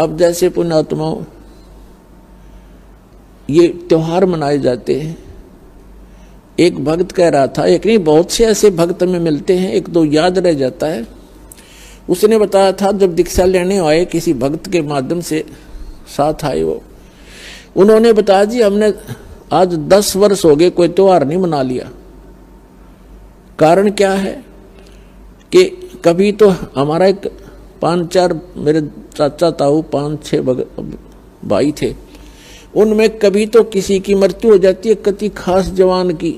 अब जैसे पुण्यात्माओं ये त्योहार मनाए जाते हैं, एक भक्त कह रहा था, एक नहीं बहुत से ऐसे भक्त में मिलते हैं, एक दो याद रह जाता है। उसने बताया था जब दीक्षा लेने आए किसी भक्त के माध्यम से साथ आए वो, उन्होंने बताया जी हमने आज 10 वर्ष हो गए कोई त्योहार नहीं मना लिया। कारण क्या है कि कभी तो हमारा एक 5-4 मेरे चाचा ताऊ 5-6 भाई थे, उनमें कभी तो किसी की मृत्यु हो जाती है, किसी खास जवान की,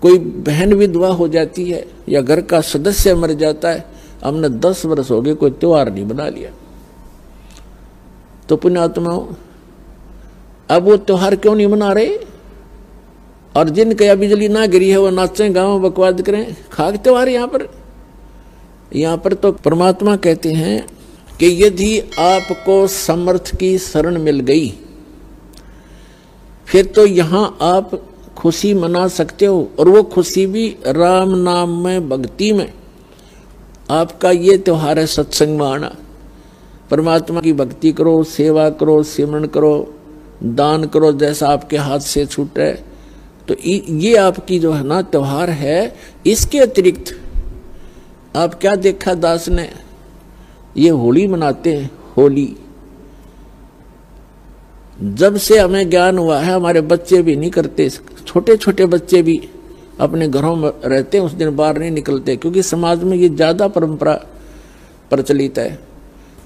कोई बहन विधवा हो जाती है या घर का सदस्य मर जाता है। हमने 10 वर्ष हो गए कोई त्योहार नहीं बना लिया। तो पुण्यात्माओं अब वो त्योहार क्यों नहीं मना रहे? और जिनके या बिजली ना गिरी है वो नाचें गाँव बकवाद करें, खाक त्योहार यहाँ पर तो परमात्मा कहते हैं कि यदि आपको समर्थ की शरण मिल गई फिर तो यहाँ आप खुशी मना सकते हो, और वो खुशी भी राम नाम में, भक्ति में। आपका ये त्योहार है सत्संग में आना, परमात्मा की भक्ति करो, सेवा करो, सिमरन करो, दान करो जैसा आपके हाथ से छूट रहे। तो ये आपकी जो है ना त्योहार है। इसके अतिरिक्त आप क्या देखा दास ने, ये होली मनाते हैं। होली जब से हमें ज्ञान हुआ है हमारे बच्चे भी नहीं करते, छोटे छोटे बच्चे भी अपने घरों में रहते हैं, उस दिन बाहर नहीं निकलते, क्योंकि समाज में ये ज्यादा परंपरा प्रचलित है।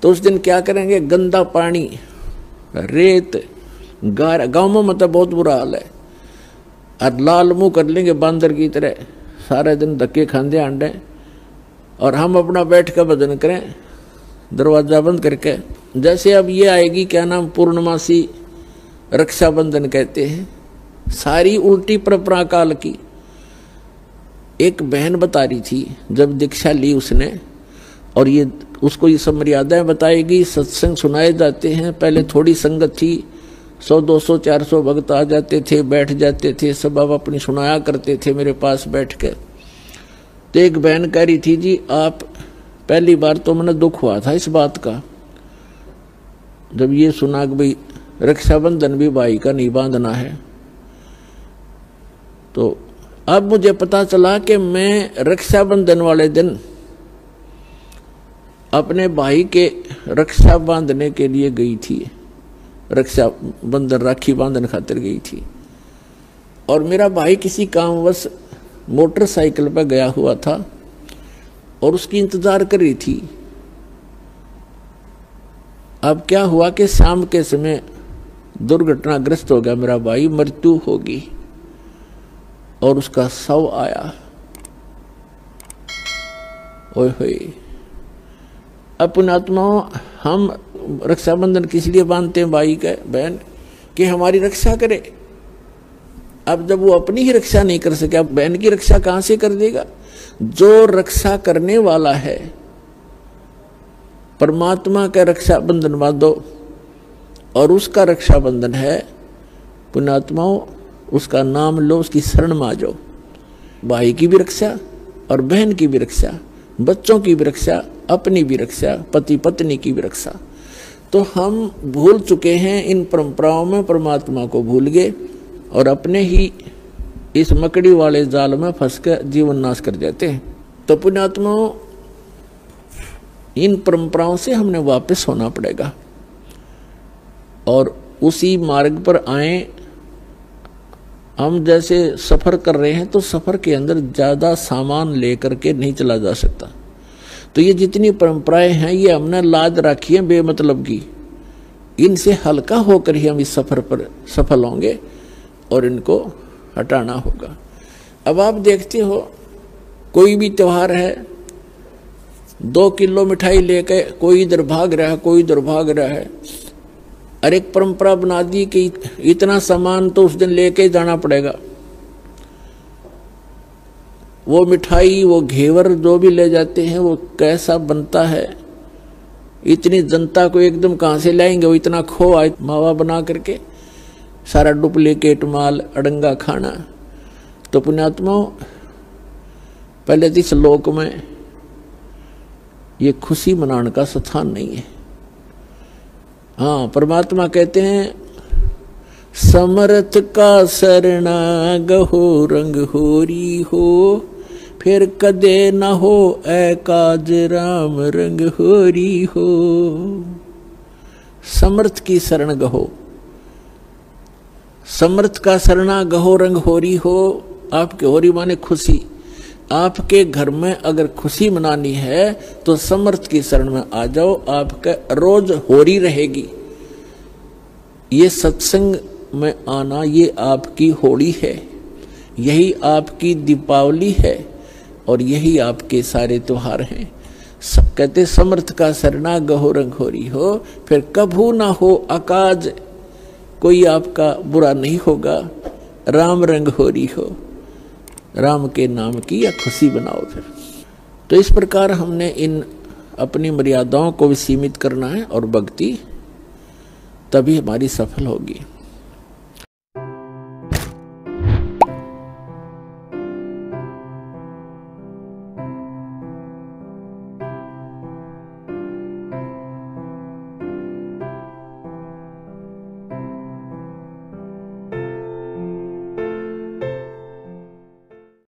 तो उस दिन क्या करेंगे, गंदा पानी, रेत, गाँव में मतलब बहुत बुरा हाल है, और लाल मुंह कर लेंगे बांदर की तरह, सारे दिन धक्के खांदे आंडे, और हम अपना बैठ कर भजन करें दरवाजा बंद करके। जैसे अब ये आएगी क्या नाम, पूर्णमासी, रक्षाबंधन कहते हैं, सारी उल्टी परंपरा काल की। एक बहन बता रही थी जब दीक्षा ली उसने, और ये उसको ये सब मर्यादाएं बताएगी, सत्संग सुनाए जाते हैं। पहले थोड़ी संगत थी, 100, 200, 400 भक्त आ जाते थे, बैठ जाते थे, सब अब अपनी सुनाया करते थे मेरे पास बैठ के। तो एक बहन कह रही थी जी आप, पहली बार तो मैंने दुख हुआ था इस बात का जब ये सुना कि भाई रक्षाबंधन भी भाई का नहीं बांधना है। तो अब मुझे पता चला कि मैं रक्षाबंधन वाले दिन अपने भाई के रक्षा बांधने के लिए गई थी, रक्षाबंधन राखी बांधन खातिर गई थी, और मेरा भाई किसी कामवश मोटरसाइकिल पर गया हुआ था और उसकी इंतजार कर रही थी। अब क्या हुआ कि शाम के समय दुर्घटनाग्रस्त हो गया मेरा भाई, मृत्यु होगी, और उसका शव आया। ओए होए, अब पुण्यात्माओं हम रक्षाबंधन किस लिए बांधते हैं भाई का, बहन, कि हमारी रक्षा करे। अब जब वो अपनी ही रक्षा नहीं कर सके, अब बहन की रक्षा कहां से कर देगा? जो रक्षा करने वाला है परमात्मा का रक्षाबंधन बांधो, और उसका रक्षाबंधन है पुण्यात्माओं, उसका नाम लो, उसकी शरण में आ जाओ। भाई की भी रक्षा और बहन की भी रक्षा, बच्चों की भी रक्षा, अपनी भी रक्षा, पति पत्नी की भी रक्षा। तो हम भूल चुके हैं इन परंपराओं में, परमात्मा को भूल गए और अपने ही इस मकड़ी वाले जाल में फंस कर जीवन नाश कर जाते हैं। तो पुण्यात्माओं इन परंपराओं से हमने वापस होना पड़ेगा और उसी मार्ग पर आए। हम जैसे सफर कर रहे हैं तो सफर के अंदर ज्यादा सामान लेकर के नहीं चला जा सकता। तो ये जितनी परंपराएं हैं ये हमने लाद रखी है बेमतलब की, इनसे हल्का होकर ही हम इस सफर पर सफल होंगे और इनको हटाना होगा। अब आप देखते हो कोई भी त्योहार है, 2 किलो मिठाई लेके कोई इधर भाग रहा है, कोई इधर भाग रहा है, और एक परंपरा बना दी कि इतना सामान तो उस दिन लेके जाना पड़ेगा। वो मिठाई, वो घेवर जो भी ले जाते हैं वो कैसा बनता है, इतनी जनता को एकदम कहां से लाएंगे, वो इतना खोआ मावा बना करके, सारा डुप्लीकेट माल, अड़ंगा खाना। तो पुण्यात्माओं पहले इस लोक में ये खुशी मनाने का स्थान नहीं है। हाँ, परमात्मा कहते हैं समर्थ का शरणा गहो रंग होरी हो, फिर कदे न हो एकाज राम रंग होरी हो। समर्थ की शरण गहो, समर्थ का शरणा गहो रंग होरी हो। आपके होरी माने खुशी। आपके घर में अगर खुशी मनानी है तो समर्थ की शरण में आ जाओ, आपका रोज होरी रहेगी। ये सत्संग में आना, ये आपकी होली है, यही आपकी दीपावली है और यही आपके सारे त्योहार हैं। कहते समर्थ का शरणा गहो रंग होरी हो, फिर कभू ना हो अकाज, कोई आपका बुरा नहीं होगा। राम रंग होरी हो, राम के नाम की या खुशी बनाओ। फिर तो इस प्रकार हमने इन अपनी मर्यादाओं को भी सीमित करना है और भक्ति तभी हमारी सफल होगी।